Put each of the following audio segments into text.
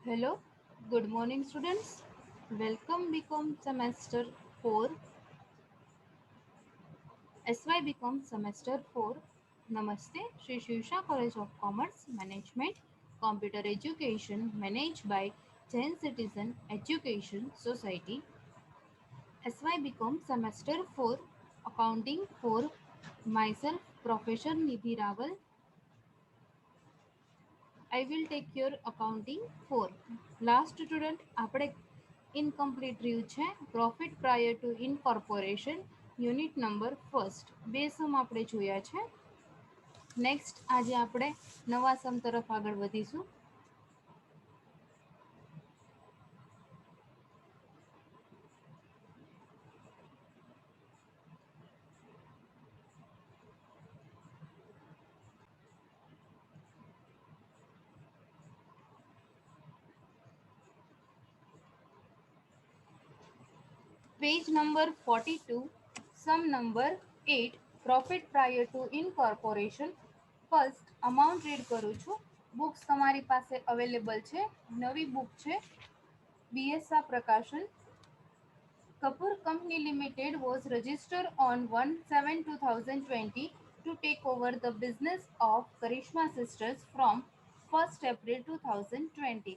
Hello, good morning students. Welcome become semester 4. SY become semester 4. Namaste, Shri Shivsha College of Commerce Management Computer Education managed by Jain Citizen Education Society. SY become semester 4. Accounting 4. Myself, Professor Nidhi Raval. I will take your accounting 4. Last student આપણે incomplete રહ્યું છે profit prior to incorporation unit number first બે sum આપણે જોયા છે. Next આજે આપણે નવા સમ તરફ આગળ વધીશું. Page number 42 sum number 8 profit prior to incorporation. First amount read કરું છું. બુક્સ તમારી પાસે અવેલેબલ છે. નવી બુક છે બીએસઆ પ્રકાશન. Kapoor Company Limited was registered on 1/7/2020 to take over the business of Karishma Sisters from 1st April 2020.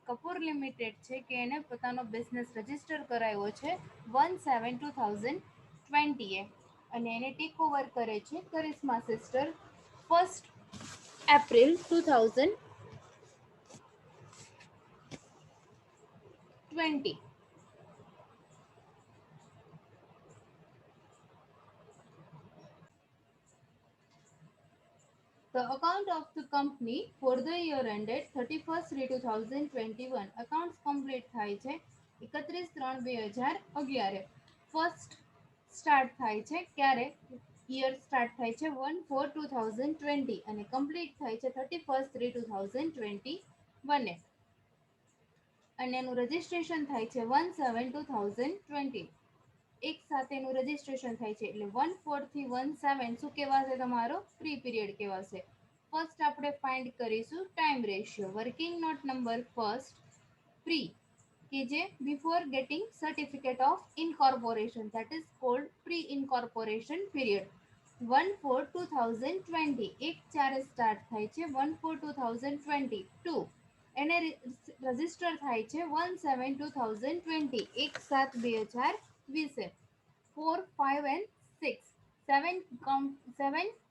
Kapoor limited છે કે એને પોતાનો બિઝનેસ રજીસ્ટર કરાવ્યો છે 1/7/2020 અને એને ટેક ઓવર કરે છે Karishma sister 1st April 2020. The account of the company for the year ended 31st/2021. Accounts complete થાય છે 31/3/2011. ફર્સ્ટ સ્ટાર્ટ થાય છે ક્યારે યર સ્ટાર્ટ થાય છે 1/4/2020 અને કમ્પ્લીટ થાય છે 31st/3/2021 અને એનું રજિસ્ટ્રેશન થાય છે 1/7/2020. એક સાથે એનું રજિસ્ટ્રેશન થાય છે એટલે 1/4 થી 1/7 શું કહેવાશે તમારો પ્રી પીરિયડ કહેવાશે. ફર્સ્ટ આપણે ફાઇન્ડ કરીશું time ratio. Working note number first pre કે જે before getting certificate of incorporation that is called pre incorporation period 1/4/2020. 1/4 start થાય છે 1/4/2020. 2 એને રજિસ્ટર થાય છે 1/7/2020. 1/7/2020. 4, 5 and 6. 7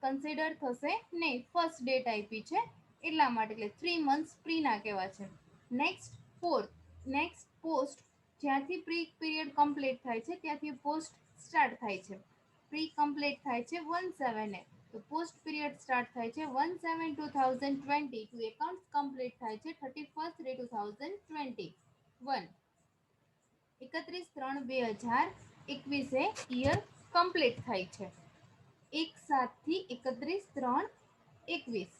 કન્સિડર થશે નહીં. ફર્સ્ટ ડેટ આપી છે એટલા માટે એટલે 3 મંથ્સ પ્રીના કહેવા છે. નેક્સ્ટ ફોર્થ નેક્સ્ટ પોસ્ટ જ્યાંથી પ્રી પીરિયડ કમ્પ્લીટ થાય છે ત્યાંથી પોસ્ટ સ્ટાર્ટ થાય છે. પ્રી કમ્પ્લીટ થાય છે 1/7 તો પોસ્ટ પીરિયડ સ્ટાર્ટ થાય છે 1/7/2020 ટુ એકાઉન્ટ્સ કમ્પ્લીટ થાય છે 31st/2021. 31/3/2021 યર કમ્પ્લીટ થાય છે. 1/7 થી 31/3/21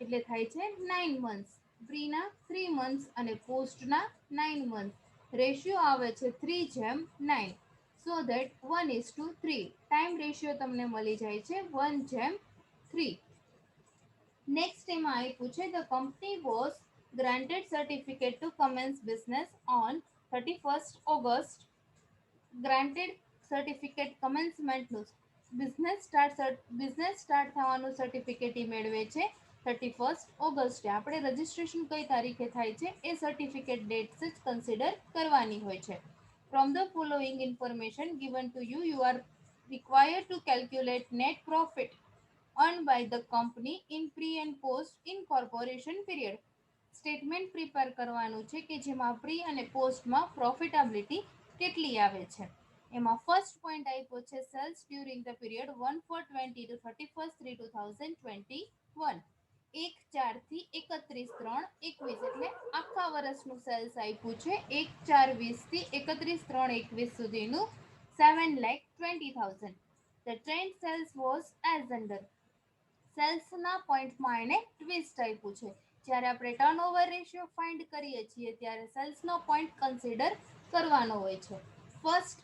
એટલે થાય છે 9 મંથ્સ. પ્રીના 3 મંથ્સ અને પોસ્ટના 9 મંથ્સ. રેશિયો આવે છે 3/9 સો ધેટ 1:3. ટાઈમ રેશિયો તમને મળી જાય છે 1/3. નેક્સ્ટ એમાં આપ્યું છે the company was granted certificate to commence business on 31st August. Granted certificate કમેન્સમેન્ટનું બિઝનેસ સ્ટાર્ટ થવાનું સર્ટિફિકેટ મેળવે છે 31st ઓગસ્ટે. આપણે રજિસ્ટ્રેશન કઈ તારીખે થાય છે એ સર્ટિફિકેટ ડેટ્સ જ કન્સિડર કરવાની હોય છે. From the following information given to you you are required to calculate net profit earned by the company in pre and post incorporation period. Statement prepare કરવાનું છે કે જેમાં પ્રી અને પોસ્ટમાં પ્રોફિટેબિલિટી કેટલી આવે છે. એમાં ફર્સ્ટ પોઈન્ટ આપ્યો છે sales during the period 1/4/20 to 31st/3/2021. 1/4 થી 31/3/21 એટલે આખા વર્ષનું સેલ્સ આપ્યું છે 1/4/20 થી 31/3/21 સુધીનું 7,20,000. The trend sales was as under. સેલ્સના પોઈન્ટમાં એને ટ્વિસ્ટ આપ્યું છે. જ્યારે આપણે ટર્નઓવર રેશિયો ફાઇન્ડ કરીએ છીએ ત્યારે સેલ્સનો પોઈન્ટ કન્સિડર કરવાનો હોય છે. ફર્સ્ટ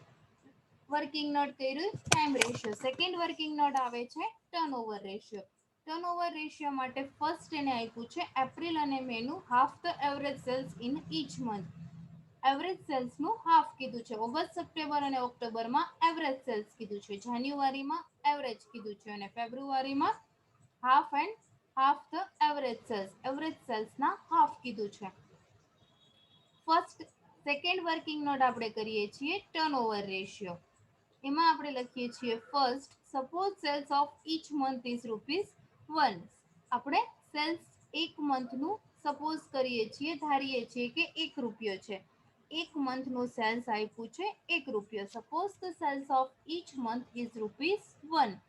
વર્કિંગ નોટ કર્યું time ratio. Second working note આવે છે ટર્નઓવર રેશિયો. ટર્નઓવર રેશિયો માટે ફર્સ્ટ એને આપ્યું છે એપ્રિલ અને મેનું half the average sales in each month. Average સેલ્સનું હાફ કીધું છે. ઓગસ્ટ, સપ્ટેમ્બર અને ઓક્ટોબરમાં એવરેજ સેલ્સ કીધું છે. જાન્યુઆરીમાં એવરેજ કીધું છે અને ફેબ્રુઆરીમાં half and half the average સેલ્સના હાફ કીધું છે. ફર્સ્ટ સેકન્ડ વર્કિંગ નોટ આપણે કરીએ છીએ ટર્નઓવર રેશિયો. એમાં આપણે લખીએ છીએ first suppose sales of each month is ₹1. આપણે સેલ્સ એક મંથનું સપોઝ કરીએ છીએ, ધારીએ છીએ કે ₹1 છે. એક મંથનું સેલ્સ આપ્યું છે ₹1. Suppose the sales of each month is ₹1.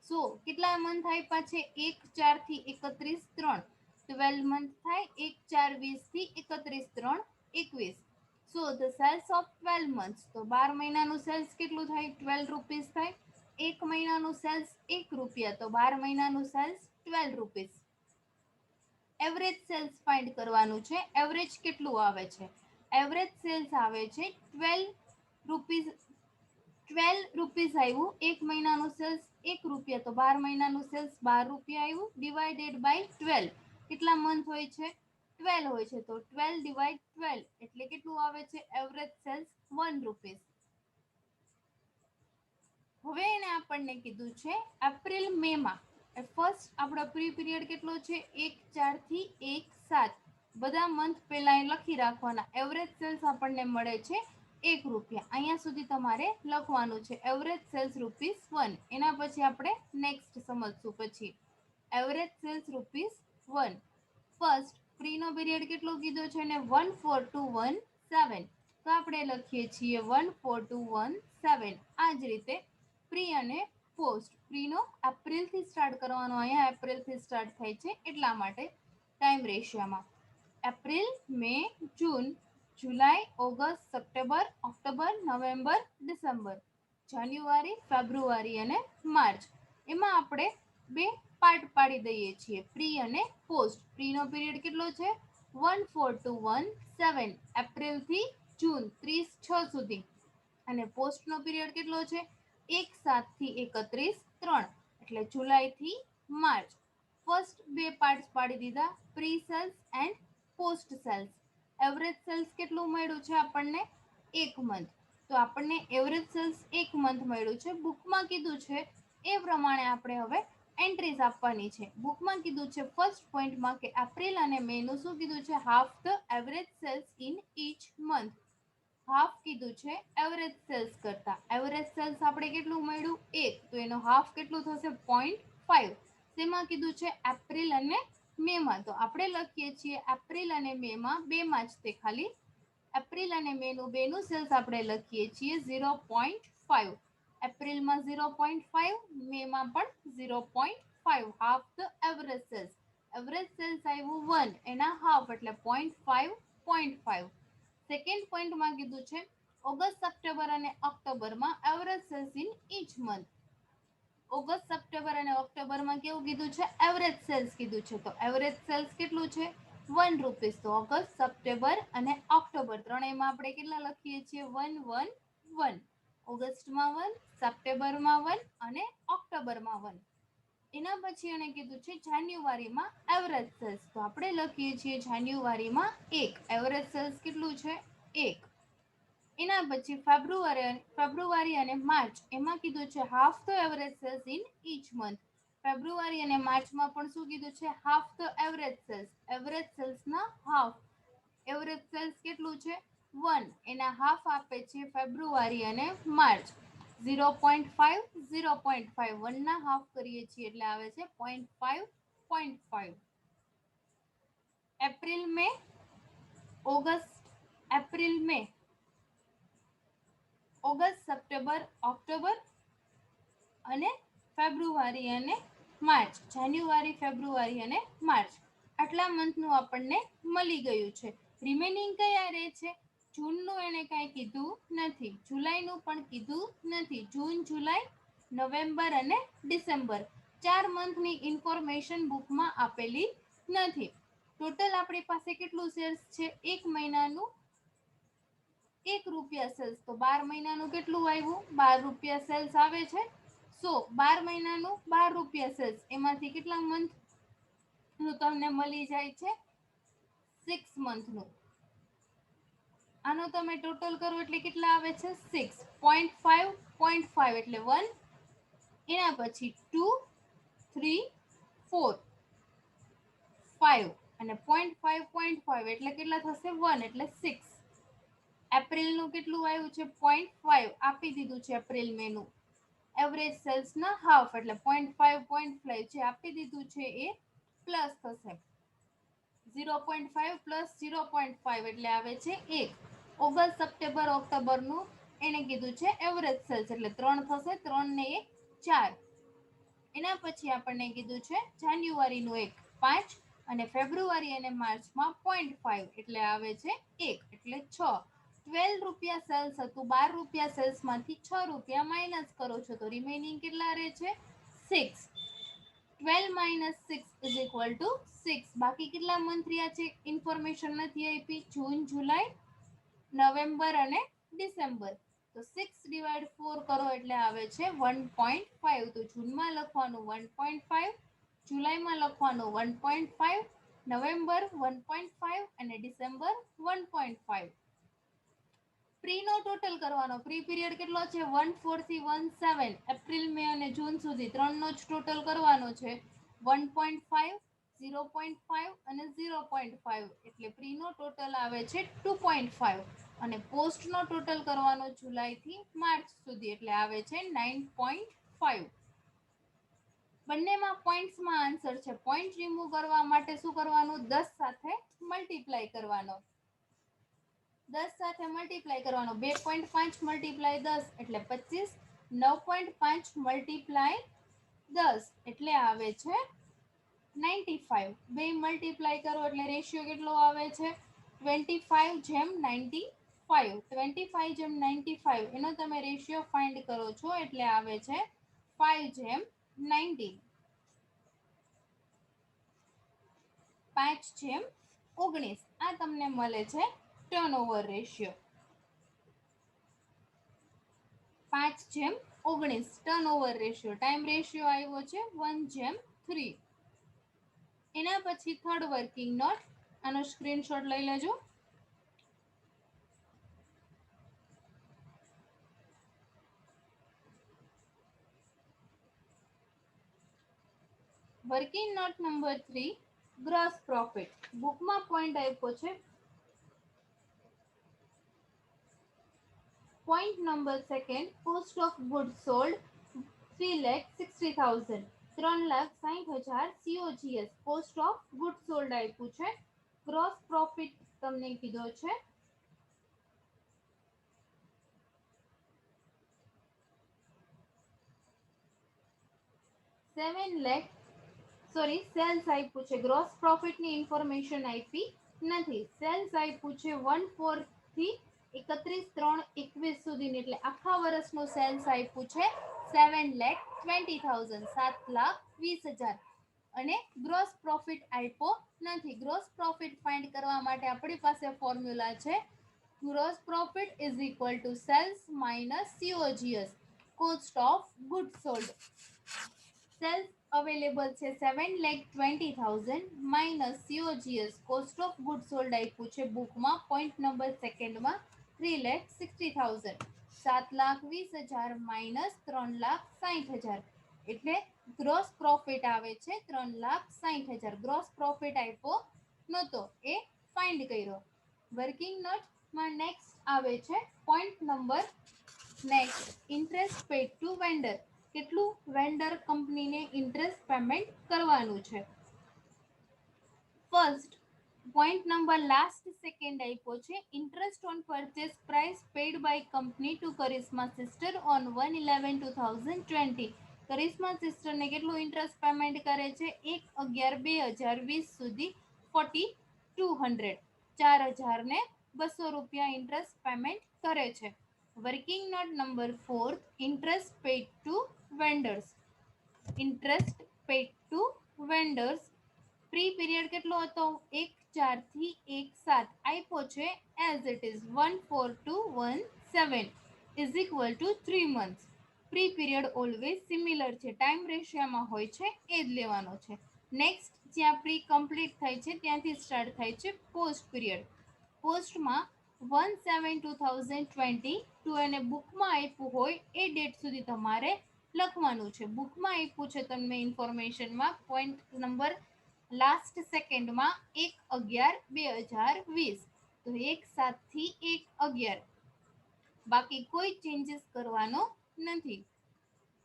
So કેટલા મંથ આપ્યા છે? 1, 4 થી 31, 3. 12 મંથ થાય. 1, 4, 20 થી 31, 3, 21. સો ધ સેલ્સ ઓફ 12 મંથ્સ, તો 12 મહિનાનું સેલ્સ કેટલું થાય? ₹12 થાય. એક મહિનાનું સેલ્સ ₹1, તો 12 મહિનાનું સેલ્સ ₹12. એવરેજ સેલ્સ ફાઇન્ડ કરવાનું છે. એવરેજ કેટલું આવે છે? એવરેજ સેલ્સ આવે છે ₹12. ₹12 આવ્યું. એક મહિનાનું સેલ્સ ₹1, તો 12 મહિનાનું સેલ્સ ₹12 આવ્યું. Divided by 12. કેટલા મંથ હોય છે? 12 હોય છે. તો 12 ડિવાઇડ 12 એટલે કેટલું આવે છે? Average sales ₹1. હવે એને આપણને કીધું છે એપ્રિલ મે માં. ફર્સ્ટ આપણો પ્રી પીરિયડ કેટલો છે? 1, 4 થી 1, 7. બધા મંથ પહેલા લખી રાખવાના. એવરેજ સેલ્સ આપણને મળે છે ₹1. અહીંયા સુધી તમારે લખવાનું છે. Average sales ₹1. એના પછી આપણે નેક્સ્ટ સમજશું. પછી એવરેજ સેલ્સ ₹1. ફર્સ્ટ પ્રીનો પીરિયડ કેટલો કીધો છે ને? 14 to 17. તો આપણે લખીએ છીએ 14 to 17. આ જ રીતે પ્રી અને પોસ્ટ. પ્રીનો એપ્રિલથી સ્ટાર્ટ કરવાનો, અહીંયા એપ્રિલથી સ્ટાર્ટ થાય છે એટલા માટે ટાઈમ રેશિયોમાં April, May, June, July, August, September, October, November, December, January, February અને માર્ચ. એમાં આપણે બે પાર્ટ પાડી દઈએ છીએ, પ્રી અને પોસ્ટ. પ્રીનો પીરિયડ કેટલો છે? 14 to 17, એપ્રિલથી જૂન 30/6 સુધી. અને પોસ્ટનો પીરિયડ કેટલો છે? 1/7 થી 31, 3, એટલે જુલાઈથી માર્ચ. ફર્સ્ટ બે પાર્ટ્સ પાડી દીધા, pre sales and post sales. Average sales કેટલું મળ્યું છે આપણને? એક મંથ. તો આપણને એવરેજ સેલ્સ એક મંથ મળ્યું છે. બુકમાં કીધું છે એ પ્રમાણે આપણે હવે એન્ટ્રીઝ આપવાની છે. બુકમાં કીધું છે ફર્સ્ટ પોઈન્ટમાં કે એપ્રિલ અને મે નું શું કીધું છે? Half the average sales in each month. Half કીધું છે એવરેજ સેલ્સ કરતા. એવરેજ સેલ્સ આપણે કેટલું મળ્યું? 1. તો એનો હાફ કેટલું થશે? 0.5. તેમાં કીધું છે એપ્રિલ અને મે માં. તો આપણે લખીએ છીએ એપ્રિલ અને મે માં બેમાં જ તે ખાલી એપ્રિલ અને મે નું બેનું સેલ્સ આપણે લખીએ છીએ 0.5. એપ્રિલમાં 0.5, મે માં પણ 0.5. Half the average sales. Average sales આવ્યું 1, એના હાફ એટલે 0.5, 0.5. સેકન્ડ પોઈન્ટમાં કીધું છે ઓગસ્ટ, સપ્ટેમ્બર અને ઓક્ટોબરમાં average sales in each month. August, September અને ઓક્ટોબરમાં કેવું કીધું છે? એવરેજ સેલ્સ કીધું છે. તો એવરેજ સેલ્સ કેટલું છે? ₹1. તો ઓગસ્ટ, સપ્ટેમ્બર અને ઓક્ટોબર ત્રણેયમાં આપણે કેટલા લખીએ છીએ? 1, 1, 1. ઓગસ્ટમાં 1, સપ્ટેમ્બરમાં 1 અને ઓક્ટોબરમાં 1. એના પછી એને કીધું છે જાન્યુઆરીમાં એવરેજ સેલ્સ. તો આપણે લખીએ છીએ જાન્યુઆરીમાં 1. એવરેજ સેલ્સ કેટલું છે? 1. એના પછી ફેબ્રુઆરી અને માર્ચ. એમાં કીધું છે half the average sales in each month. February અને માર્ચમાં પણ શું કીધું છે? Half the average sales. Average સેલ્સના હાફ. એવરેજ સેલ્સ કેટલું છે? 1. એના હાફ આપે છે ફેબ્રુઆરી અને માર્ચ. 0.5, 0.5. 1 ના હાફ કરીએ છીએ એટલે આવે છે 0.5, 0.5. એપ્રિલ, મે, ઓગસ્ટ, એપ્રિલ, મે, ઓગસ્ટ, સપ્ટેમ્બર, ઓક્ટોબર અને ફેબ્રુઆરી અને માર્ચ. જાન્યુઆરી, ફેબ્રુઆરી અને માર્ચ. આટલા મંથનું આપણને મળી ગયું છે. રિમેનિંગ કયા રહે છે? જૂનનું એને કાંઈ કીધું નથી. જુલાઈનું પણ કીધું નથી. જૂન, જુલાઈ, નવેમ્બર અને ડિસેમ્બર 4 મંથની ઇન્ફોર્મેશન બુકમાં આપેલી નથી. ટોટલ આપણી પાસે કેટલું સેલ્સ છે? એક મહિનાનું ₹1 સેલ્સ. તો 12 મહિનાનું કેટલું આવ્યું? ₹12 સેલ્સ આવે છે. સો 12 મહિનાનું 12 રૂપિયા સેલ્સ, એમાંથી કેટલા મંથનું તમને મળી જાય છે? 6 મંથનું. આનો તમે ટોટલ કરો એટલે કેટલા આવે છે? 6. 0.5 એટલે 1, એના પછી 2, 3, 4, 5 અને 0.5 એટલે કેટલા થશે? 1 એટલે 6. એપ્રિલનું કેટલું આવ્યું છે? 0.5 આપી દીધું છે એપ્રિલ મેનું. એવરેજ સેલ્સના હાફ એટલે 0.5 જે આપી દીધું છે એ પ્લસ થશે. 0.5 પ્લસ 0.5 એટલે આવે છે 1. ઓગસ્ટ, સપ્ટેમ્બર, ઓક્ટોબરનું એને કીધું છે એવરેજ સેલ્સ એટલે 3 થશે. 3 ને 1 4. એના પછી આપણને કીધું છે જાન્યુઆરીનું 1 5 અને ફેબ્રુઆરી અને માર્ચમાં 0.5 એટલે આવે છે 1 એટલે 6. 12 રૂપિયા સેલ્સ હતું. 12 રૂપિયા સેલ્સમાંથી 6 રૂપિયા માઇનસ કરો છો તો રિમેનિંગ કેટલા રહે છે? 6. 12 minus 6 is equal to 6. બાકી કેટલા મંથ રહ્યા છે ઇન્ફોર્મેશન નથી આપી. જૂન, જુલાઈ, નવેમ્બર અને ડિસેમ્બર. તો 6 ડિવાઇડ 4 કરો એટલે આવે છે 1.5. તો જૂનમાં લખવાનું 1.5, જુલાઈમાં લખવાનું 1.5, નવેમ્બર 1.5 અને ડિસેમ્બર 1.5. પ્રીનો ટોટલ કરવાનો. પ્રી પીરિયડ કેટલો છે? 1 4 થી 1 7. એપ્રિલ, મે અને જૂન સુધી ત્રણનો જ ટોટલ કરવાનો છે. 1.5, 0.5 અને 0.5 એટલે પ્રીનો ટોટલ આવે છે 2.5 અને પોસ્ટનો ટોટલ કરવાનો જુલાઈથી માર્ચ સુધી એટલે આવે છે 9.5. બંનેમાં પોઈન્ટ્સમાં આન્સર છે. પોઈન્ટ રિમૂવ કરવા માટે શું કરવાનું? 10 સાથે મલ્ટીપ્લાય કરવાનો. 10 સાથે મલ્ટીપ્લાય કરવાનો. 2.5 મલ્ટીપ્લાય 10 એટલે 25. 9.5 મલ્ટીપ્લાય 10 એટલે આવે છે 95. 2 મલ્ટીપ્લાય કરો એટલે રેશિયો કેટલો આવે છે? 25:95. 25:95 એનો તમે રેશિયો ફાઇન્ડ કરો છો એટલે આવે છે 5:19. 5:19 આ તમને મળે છે turnover ratio. 5:19 turnover ratio. Time ratio આવ્યો છે 1:3. એના પછી થર્ડ વર્કિંગ નોટ. આનો સ્ક્રીનશોટ લઈ લેજો. Working note number 3 gross profit. બુકમાં પોઈન્ટ આપ્યો છે. Point number second cost of good sold 3,60,000. 3,60,000 COGS cost of good sold આપ્યું છે. ગ્રોસ પ્રોફિટ તમને કીધો છે 7 લાખ. સોરી, સેલ્સ આપ્યું છે. ગ્રોસ પ્રોફિટની ઇન્ફોર્મેશન આપી નથી. સેલ્સ આપ્યું છે 1/4 થી 31/3/21 સુધીની એટલે આખા વર્ષનું સેલ્સ આપ્યું છે 7,20,000. 7,20,000 અને ગ્રોસ પ્રોફિટ આપ્યો નથી. ગ્રોસ પ્રોફિટ ફાઇન્ડ કરવા માટે આપણી પાસે ફોર્મ્યુલા છે gross profit is equal to sales minus COGS cost of good sold. Sales available છે 7,20,000 minus COGS cost of good sold આપ્યું છે બુકમાં પોઈન્ટ નંબર સેકન્ડમાં 3,60,000. 7,20,000 માઇનસ 3,60,000 એટલે ગ્રોસ પ્રોફિટ આવે છે 3,60,000. ગ્રોસ પ્રોફિટ આપ્યો નહોતો એ ફાઇન્ડ કર્યો. વર્કિંગ નોટમાં નેક્સ્ટ આવે છે point number next interest paid to vendor. કેટલું વેન્ડર કંપનીને ઇન્ટરેસ્ટ પેમેન્ટ કરવાનું છે. First point number last second આપ્યો છે interest on purchase price paid by company to Karishma sister on 1/11/2020. કરિશ્મા સિસ્ટરને કેટલું ઇન્ટરેસ્ટ પેમેન્ટ કરે છે? 1/11/2020 સુધી 4,200 4,200 રૂપિયા ઇન્ટરેસ્ટ પેમેન્ટ કરે છે. Working note number 4 interest paid to vendors. Interest paid to vendors pre period કેટલો હતો? 1/4 થી 1/7 આપ્યો છે as it is 1/4 to 1/7 is equal to 3 months. Pre period always similar છે, ટાઈમ રેશિયોમાં હોય છે એ જ લેવાનો છે. નેક્સ્ટ જ્યાં પ્રી કમ્પ્લીટ થાય છે ત્યાંથી સ્ટાર્ટ થાય છે પોસ્ટ પીરિયડ. પોસ્ટમાં 1/7/2022 એને બુકમાં આપ્યું હોય એ ડેટ સુધી તમારે લખવાનું છે. બુકમાં આપ્યું છે તમને ઇન્ફોર્મેશનમાં પોઈન્ટ નંબર લાસ્ટ સેકન્ડમાં 1/11/2020, તો 1/7 થી 1/11, બાકી કોઈ ચેન્જીસ કરવાનો નથી.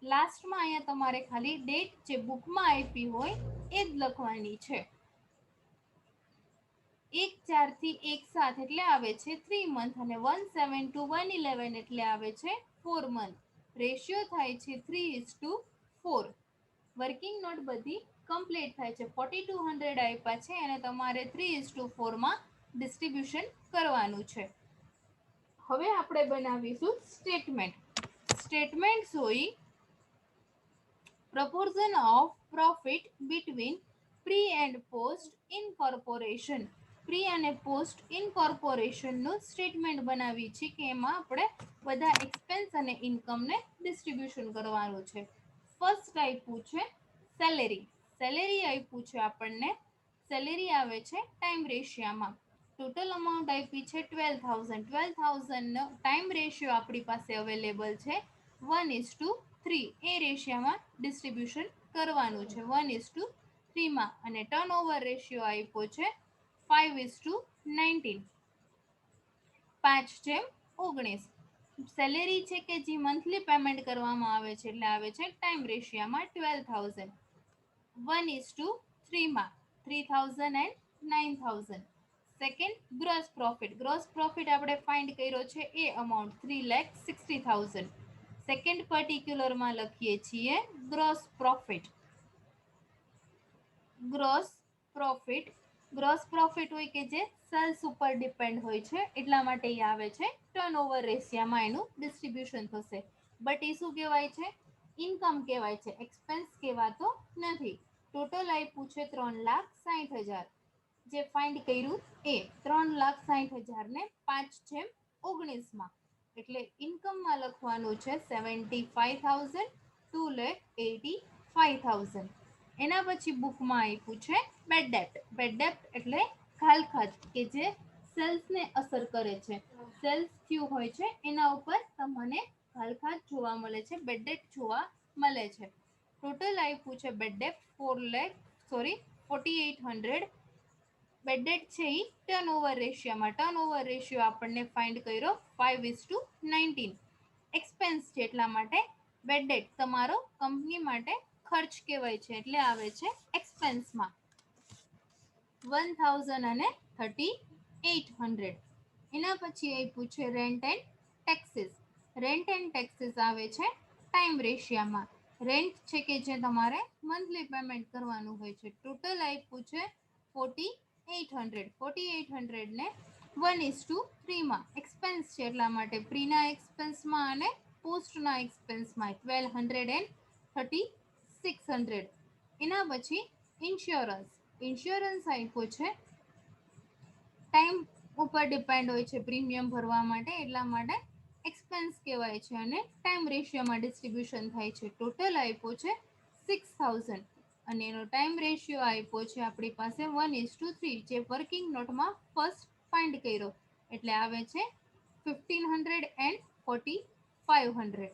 લાસ્ટમાં અહીંયા તમારે ખાલી ડેટ જે બુકમાં આપી હોય એ જ લખવાની છે. 1/4 થી 1/7 એટલે આવે છે 3 મંથ અને 1/7 to 1/11 એટલે આવે છે 4 મંથ. રેશિયો થાય છે 3:4. વર્કિંગ નોટ બધી કમ્પ્લીટ થાય છે. 4200 આપ્યા છે અને તમારે 3:4 માં ડિસ્ટ્રીબ્યુશન કરવાનું છે. હવે આપણે બનાવીશું સ્ટેટમેન્ટ. સ્ટેટમેન્ટ હોય proportion of profit between pre and post incorporation. Pre અને પોસ્ટ ઇનકોર્પોરેશનનું સ્ટેટમેન્ટ બનાવી છે કે એમાં આપણે બધા એક્સપેન્સ અને ઇન્કમને ડિસ્ટ્રીબ્યુશન કરવાનું છે. ફર્સ્ટ આપ્યું છે સેલેરી. સેલેરી આપ્યું છે આપણને. સેલેરી આવે છે ટાઈમ રેશિયામાં. ટોટલ અમાઉન્ટ આપી છે 12,000. 12,000 ટાઈમ રેશિયો આપણી પાસે અવેલેબલ છે 1:3. એ રેશિયામાં ડિસ્ટ્રીબ્યુશન કરવાનું છે 1:3 માં. અને ટર્નઓવર રેશિયો આપ્યો છે 5:19, 5:19. સેલેરી છે કે જે મંથલી પેમેન્ટ કરવામાં આવે છે એટલે આવે છે ટાઈમ રેશિયામાં 12,000. 1:3 માં 3,000 and 9,000. Second gross profit. Gross profit આપણે ફાઇન્ડ કર્યો છે એ અમાઉન્ટ 3,60,000. સેકન્ડ પર્ટિક્યુલરમાં લખીએ છીએ gross profit. Gross profit. Gross profit હોય કે જે સેલ્સ ઉપર ડિપેન્ડ હોય છે એટલા માટે એ આવે છે ટર્નઓવર રેશિયામાં એનું ડિસ્ટ્રીબ્યુશન થશે. બટ એ શું કહેવાય છે? ઇન્કમ કહેવાય છે, એક્સપેન્સ કહેવાતો નથી. ટોટલ આપ્યું છે 3,60,000. જે ફાઇન્ડ કર્યું એ 3,60,000 ને 5/19 માં, એટલે ઇન્કમમાં લખવાનું છે 75,000, 2,85,000. એના પછી બુકમાં આપ્યું છે બેડ ડેપ્ટ. બેડ ડેપ્ટ એટલે ઘાલખાત કે જે સેલ્સને અસર કરે છે. સેલ્સ થયું હોય છે એના ઉપર તમને ઘાલખાત જોવા મળે છે, બેડ ડેપ્ટ જોવા મળે છે. ટોટલ આપ્યું છે બેડ ડેપ્ટ 4,48,000. બેડ ડેટ છે એ ટર્નઓવર રેશિયોમાં. ટર્નઓવર રેશિયો આપણને ફાઇન્ડ કર્યો 5:19. એક્સપેન્સ છે એટલા માટે બેડ ડેટ તમારો કંપની માટે ખર્ચ કહેવાય છે એટલે આવે છે એક્સપેન્સમાં 1,000 અને 3,800. એના પછી આપ્યું છે rent and taxes. Rent and taxes આવે છે ટાઈમ રેશિયામાં. રેન્ટ છે કે જે તમારે મંથલી પેમેન્ટ કરવાનું હોય છે. ટોટલ આપ્યું છે 4,800. 4,800 ને 1:3 માં. એક્સપેન્સ છે એટલા માટે પ્રીના એક્સપેન્સમાં અને પોસ્ટના એક્સપેન્સમાં 1,200 and 3,600. એના પછી ઇન્સ્યોરન્સ. ઇન્સ્યોરન્સ આપ્યો છે ટાઈમ ઉપર ડિપેન્ડ હોય છે પ્રીમિયમ ભરવા માટે એટલા માટે એક્સપેન્સ કહેવાય છે અને ટાઈમ રેશિયોમાં ડિસ્ટ્રીબ્યુશન થાય છે. ટોટલ આપ્યો છે 6,000 અને એનો ટાઈમ રેશિયો આપ્યો છે આપણી પાસે 1:3, જે વર્કિંગ નોટમાં ફર્સ્ટ ફાઇન્ડ કર્યો એટલે આવે છે 1,500 and 4,500.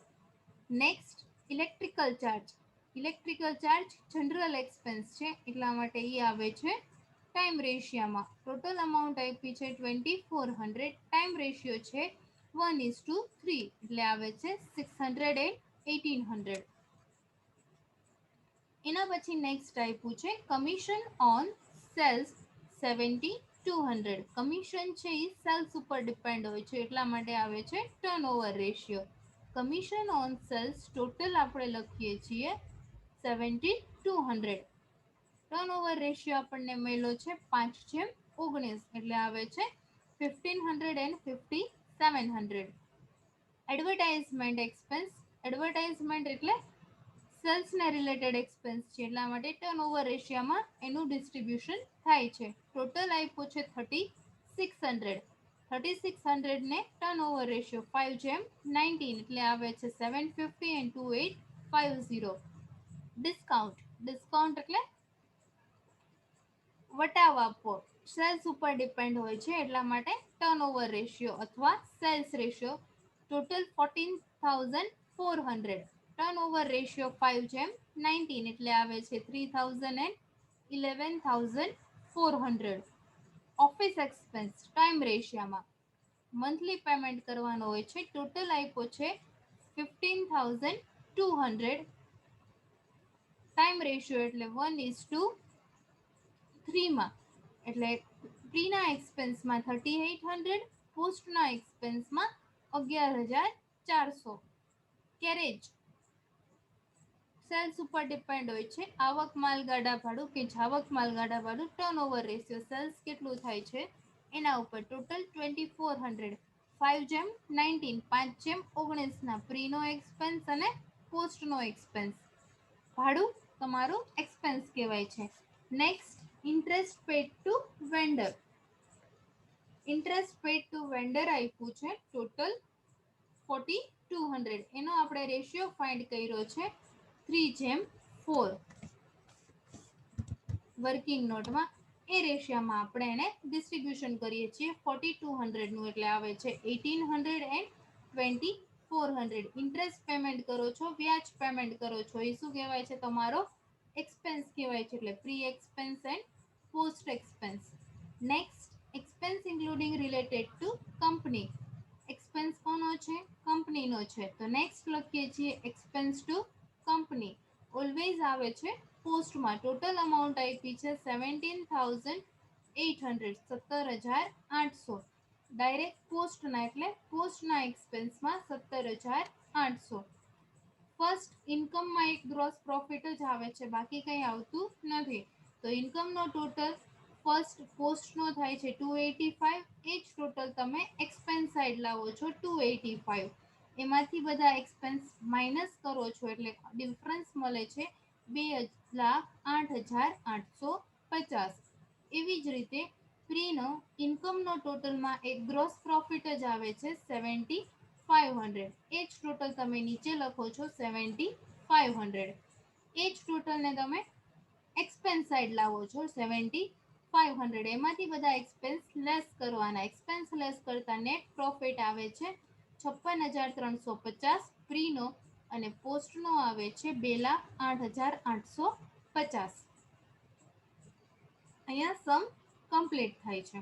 Next electrical charge. Electrical charge general expense છે એટલા માટે એ આવે છે ટાઈમ રેશિયામાં. ટોટલ અમાઉન્ટ આપી છે 2,400. ટાઈમ રેશિયો છે 1:3 એટલે આવે છે 600 and 1,800. એના પછી નેક્સ્ટ આપ્યું છે કમિશન ઓન સેલ્સ 7,200. કમિશન છે એ સેલ્સ ઉપર ડિપેન્ડ હોય છે એટલા માટે આવે છે turnover ratio. Commission on sales total આપણે લખીએ છીએ 7,200. ટર્નઓવર રેશિયો આપણને મળ્યો છે 5/19 એટલે આવે છે 1,500 and 5,700. Advertisement expense. એડવર્ટાઇઝમેન્ટ એટલે સેલ્સને રિલેટેડ એક્સપેન્સ છે એટલા માટે ટર્નઓવર રેશિયોમાં એનું ડિસ્ટ્રીબ્યુશન થાય છે. ટોટલ આપ્યો છે 3,600. 3600 ને ટર્નઓવર રેશિયો 5:19 એટલે આવે છે 750 and 2850. ડિસ્કાઉન્ટ એટલે વટાવ આપવો, સેલ્સ ઉપર ડિપેન્ડ હોય છે એટલા માટે ટર્નઓવર રેશિયો અથવા sales ratio total 14,400. Turnover ratio 5:19 એટલે આવે છે 3000 and 11,400. ઓફિસ એક્સપેન્સ ટાઈમ રેશિયામાં મંથલી પેમેન્ટ કરવાનો હોય છે. ટોટલ આપ્યો છે 15,200. ટાઈમ રેશિયો એટલે 1:3 એટલે પ્રીના એક્સપેન્સમાં 3800, પોસ્ટના એક્સપેન્સમાં 11,400. કેરેજ સેલ્સ ઉપર ડિપેન્ડ હોય છે. આવક માલગાડા ભાડું કે જાવક માલગાડા ભાડું ટર્નઓવર રેશિયો સેલ્સ કેટલું થાય છે એના ઉપર. ટોટલ 2400. 5:19 5:19 પ્રીનો એક્સપેન્સ અને પોસ્ટનો એક્સપેન્સ. ભાડું તમારું એક્સપેન્સ કહેવાય છે. Next, interest paid to vendor. Interest paid to vendor આપ્યું છે ટોટલ 4200. એનો આપણે રેશિયો ફાઇન્ડ કર્યો છે 3:4 વર્કિંગ નોટમાં. એ રેશિયામાં આપણે એને ડિસ્ટ્રીબ્યુશન કરીએ છીએ 4200 નું એટલે આવે છે 1800 and 2400. ઇન્ટરેસ્ટ પેમેન્ટ કરો છો, વ્યાજ પેમેન્ટ કરો છો, એ શું કહેવાય છે? તમારો એક્સપેન્સ કહેવાય છે. એટલે pre expense and post expense. Next, expense including related to company. Expense કોનો છે? કંપનીનો છે. તો નેક્સ્ટ લખીએ છીએ એક્સપેન્સ ટુ કંપની. ઓલવેઝ આવે છે પોસ્ટમાં. ટોટલ અમાઉન્ટ આપી છે 17,800 17,800. ડાયરેક્ટ પોસ્ટના એટલે પોસ્ટના એક્સપેન્સમાં 17,800. ફર્સ્ટ ઇન્કમમાં એક ગ્રોસ પ્રોફિટ જ આવે છે, બાકી કંઈ આવતું નથી. તો ઇન્કમનો ટોટલ ફર્સ્ટ પોસ્ટનો થાય છે 285. એ જ ટોટલ તમે એક્સપેન્સ સાઈડ લાવો છો 285. એમાંથી બધા એક્સપેન્સ માઇનસ કરો છો એટલે ડિફરન્સ મળે છે 2,08,850. એવી જ રીતે પ્રીનો ઇન્કમનો ટોટલમાં એક ગ્રોસ પ્રોફિટ જ આવે છે 7,500. એ જ ટોટલ તમે નીચે લખો છો 7,500. એ જ ટોટલને તમે એક્સપેન્સ સાઈડ લાવો છો 7,500. એમાંથી બધા એક્સપેન્સ લેસ કરવાના. એક્સપેન્સ લેસ કરતા નેટ પ્રોફિટ આવે છે 56,350 પ્રીનો અને પોસ્ટનો આવે છે 2,08,850. અહીંયા સમ કમ્પ્લીટ થાય છે.